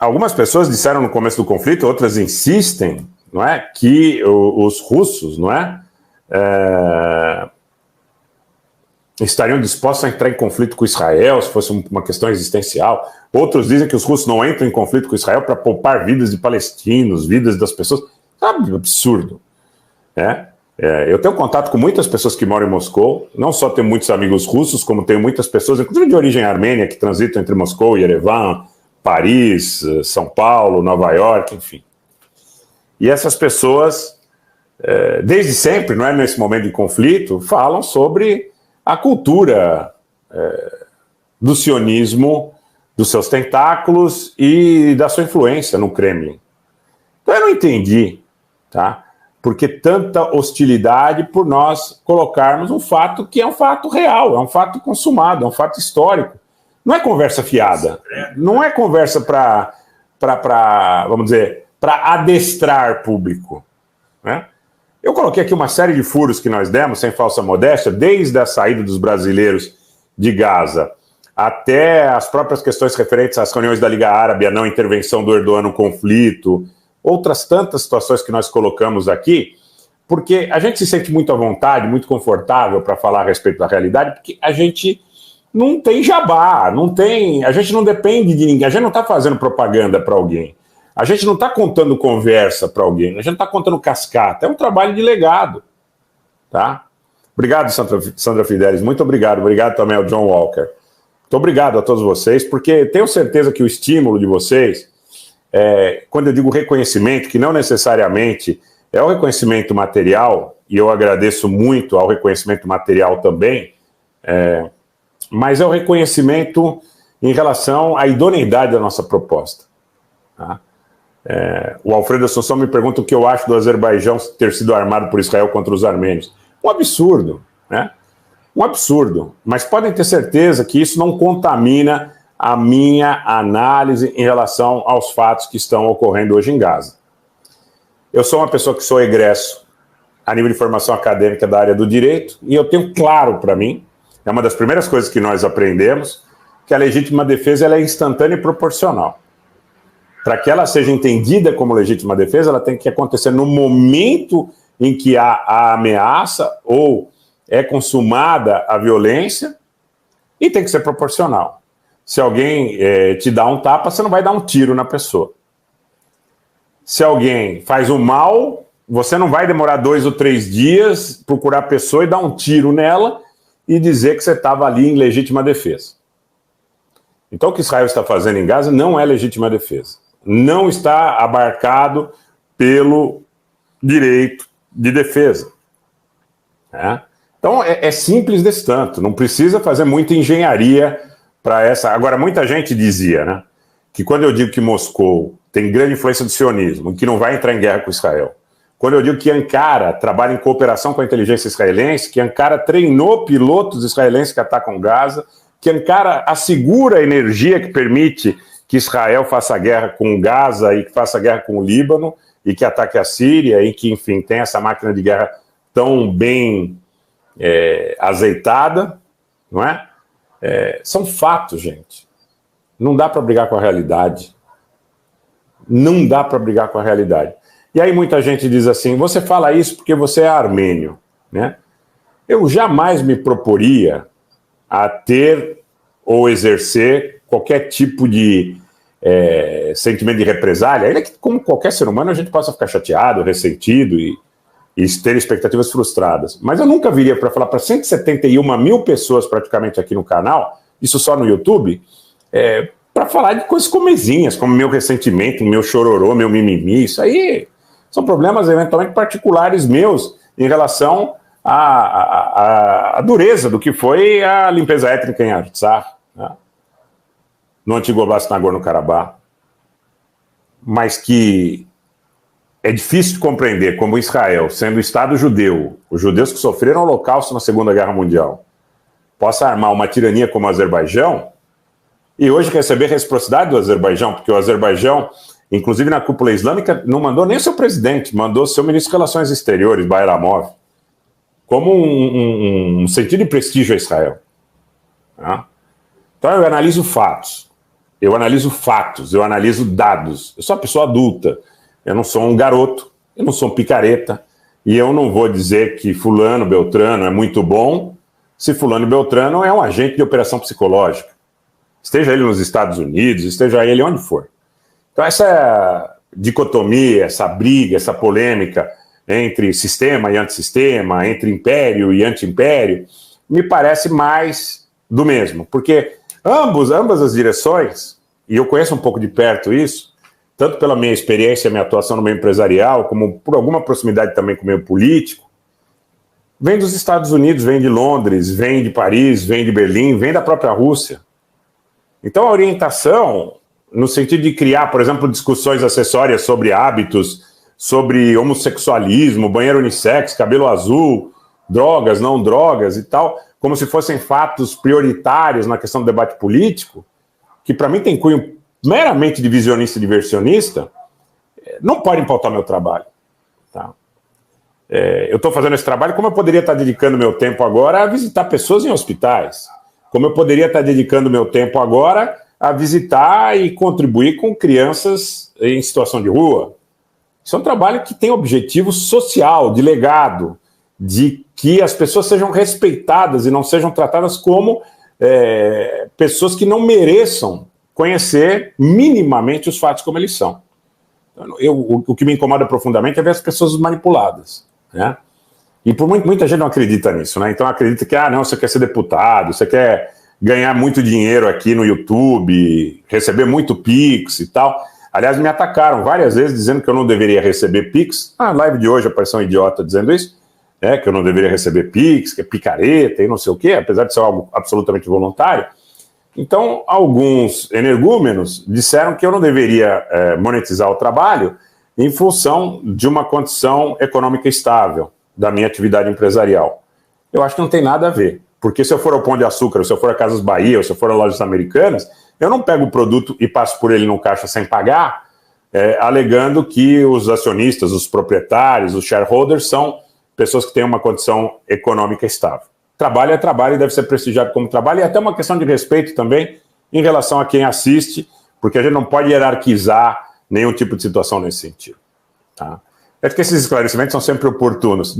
algumas pessoas disseram no começo do conflito, outras insistem, não é, que os russos, não é, estariam dispostos a entrar em conflito com Israel se fosse uma questão existencial. Outros dizem que os russos não entram em conflito com Israel para poupar vidas de palestinos, vidas das pessoas. Sabe, absurdo. Eu tenho contato com muitas pessoas que moram em Moscou, não só tenho muitos amigos russos, como tenho muitas pessoas, inclusive de origem armênia, que transitam entre Moscou, Yerevan, Paris, São Paulo, Nova York, enfim. E essas pessoas, desde sempre, não é nesse momento de conflito, falam sobre a cultura do sionismo, dos seus tentáculos e da sua influência no Kremlin. Então eu não entendi, tá? Por que tanta hostilidade por nós colocarmos um fato que é um fato real, é um fato consumado, é um fato histórico. Não é conversa fiada, não é conversa para vamos dizer, para adestrar público, né? Eu coloquei aqui uma série de furos que nós demos, sem falsa modéstia, desde a saída dos brasileiros de Gaza até as próprias questões referentes às reuniões da Liga Árabe, a não intervenção do Erdogan no conflito, outras tantas situações que nós colocamos aqui, porque a gente se sente muito à vontade, muito confortável para falar a respeito da realidade, porque a gente não tem jabá, a gente não depende de ninguém, a gente não está fazendo propaganda para alguém. A gente não está contando conversa para alguém, a gente não está contando cascata, é um trabalho de legado, tá? Obrigado, Sandra Fidelis, muito obrigado. Obrigado também ao John Walker. Muito obrigado a todos vocês, porque tenho certeza que o estímulo de vocês, quando eu digo reconhecimento, que não necessariamente é o reconhecimento material, e eu agradeço muito ao reconhecimento material também, mas é o reconhecimento em relação à idoneidade da nossa proposta, tá? O Alfredo Assunção me pergunta o que eu acho do Azerbaijão ter sido armado por Israel contra os armênios. Um absurdo, né? Um absurdo. Mas podem ter certeza que isso não contamina a minha análise em relação aos fatos que estão ocorrendo hoje em Gaza. Eu sou uma pessoa que sou egresso a nível de formação acadêmica da área do direito, e eu tenho claro para mim, é uma das primeiras coisas que nós aprendemos, que a legítima defesa ela é instantânea e proporcional. Para que ela seja entendida como legítima defesa, ela tem que acontecer no momento em que há a ameaça ou é consumada a violência, e tem que ser proporcional. Se alguém te dá um tapa, você não vai dar um tiro na pessoa. Se alguém faz o mal, você não vai demorar 2 ou 3 dias, procurar a pessoa e dar um tiro nela e dizer que você estava ali em legítima defesa. Então o que Israel está fazendo em Gaza não é legítima defesa. Não está abarcado pelo direito de defesa. Então é simples desse tanto, não precisa fazer muita engenharia para essa... Agora, muita gente dizia, né, que quando eu digo que Moscou tem grande influência do sionismo, que não vai entrar em guerra com Israel, quando eu digo que Ankara trabalha em cooperação com a inteligência israelense, que Ankara treinou pilotos israelenses que atacam Gaza, que Ankara assegura a energia que permite que Israel faça guerra com Gaza e que faça guerra com o Líbano e que ataque a Síria e que, enfim, tem essa máquina de guerra tão bem azeitada, não é? São fatos, gente. Não dá para brigar com a realidade. Não dá para brigar com a realidade. E aí muita gente diz assim, você fala isso porque você é armênio, né? Eu jamais me proporia a ter ou exercer qualquer tipo de sentimento de represália, ainda que como qualquer ser humano a gente possa ficar chateado, ressentido e ter expectativas frustradas. Mas eu nunca viria para falar para 171 mil pessoas praticamente aqui no canal, isso só no YouTube, para falar de coisas comezinhas, como meu ressentimento, meu chororô, meu mimimi. Isso aí são problemas eventualmente particulares meus em relação à dureza do que foi a limpeza étnica em Artsakh, né? No antigo Oblast Nagorno-Karabakh, mas que é difícil de compreender como Israel, sendo o Estado judeu, os judeus que sofreram o Holocausto na Segunda Guerra Mundial, possa armar uma tirania como o Azerbaijão e hoje receber reciprocidade do Azerbaijão, porque o Azerbaijão, inclusive na cúpula islâmica, não mandou nem o seu presidente, mandou o seu ministro de Relações Exteriores, Bayramov, como um sentido de prestígio a Israel. Tá? Então eu analiso fatos. Eu analiso fatos, eu analiso dados. Eu sou uma pessoa adulta, eu não sou um garoto, eu não sou um picareta, e eu não vou dizer que fulano, beltrano é muito bom, se fulano e beltrano é um agente de operação psicológica. Esteja ele nos Estados Unidos, esteja ele onde for. Então essa dicotomia, essa briga, essa polêmica entre sistema e antissistema, entre império e anti-império, me parece mais do mesmo, porque ambas as direções, e eu conheço um pouco de perto isso, tanto pela minha experiência, minha atuação no meio empresarial, como por alguma proximidade também com o meio político, vem dos Estados Unidos, vem de Londres, vem de Paris, vem de Berlim, vem da própria Rússia. Então a orientação, no sentido de criar, por exemplo, discussões acessórias sobre hábitos, sobre homossexualismo, banheiro unissex, cabelo azul, drogas, não drogas e tal, como se fossem fatos prioritários na questão do debate político, que para mim tem cunho meramente divisionista e diversionista, não podem pautar meu trabalho. Tá? Eu estou fazendo esse trabalho como eu poderia estar dedicando meu tempo agora a visitar pessoas em hospitais, como eu poderia estar dedicando meu tempo agora a visitar e contribuir com crianças em situação de rua. Isso é um trabalho que tem objetivo social, de legado, de que as pessoas sejam respeitadas e não sejam tratadas como pessoas que não mereçam conhecer minimamente os fatos como eles são. O que me incomoda profundamente é ver as pessoas manipuladas, né? E por muita gente não acredita nisso, né? Então acredita que, não, você quer ser deputado, você quer ganhar muito dinheiro aqui no YouTube, receber muito Pix e tal. Aliás, me atacaram várias vezes dizendo que eu não deveria receber Pix. Na live de hoje apareceu um idiota dizendo isso, que eu não deveria receber Pix, que é picareta e não sei o quê, apesar de ser algo absolutamente voluntário. Então, alguns energúmenos disseram que eu não deveria monetizar o trabalho em função de uma condição econômica estável da minha atividade empresarial. Eu acho que não tem nada a ver, porque se eu for ao Pão de Açúcar, ou se eu for a Casas Bahia, ou se eu for a Lojas Americanas, eu não pego o produto e passo por ele no caixa sem pagar, alegando que os acionistas, os proprietários, os shareholders são pessoas que têm uma condição econômica estável. Trabalho é trabalho e deve ser prestigiado como trabalho, e até uma questão de respeito também em relação a quem assiste, porque a gente não pode hierarquizar nenhum tipo de situação nesse sentido. Tá? Acho que esses esclarecimentos são sempre oportunos.